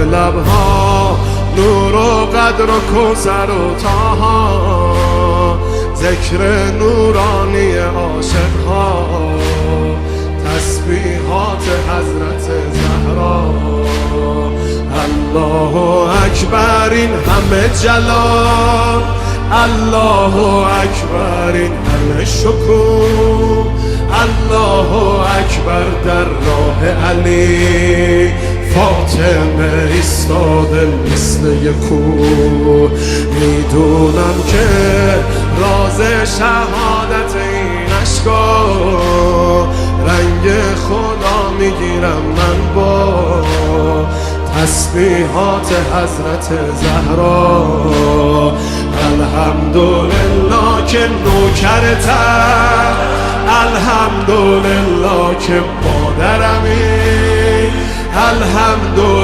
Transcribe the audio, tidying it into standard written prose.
لبها، نور و قدر و کوثر و طاها، ذکر نورانی عاشقها، تسبیحات حضرت زهرا. الله اکبر این همه جلال، الله اکبر این همه شکوه، الله اکبر در راه علی، فاطمه ایستاده مثل یک کوه. میدونم که راز شهادت این اشکا، رنگ خدا میگیرم من با تسبیحات حضرت زهرا. الحمدلله که نوکرتم، الحمدلله که مادرمی، الحمدلله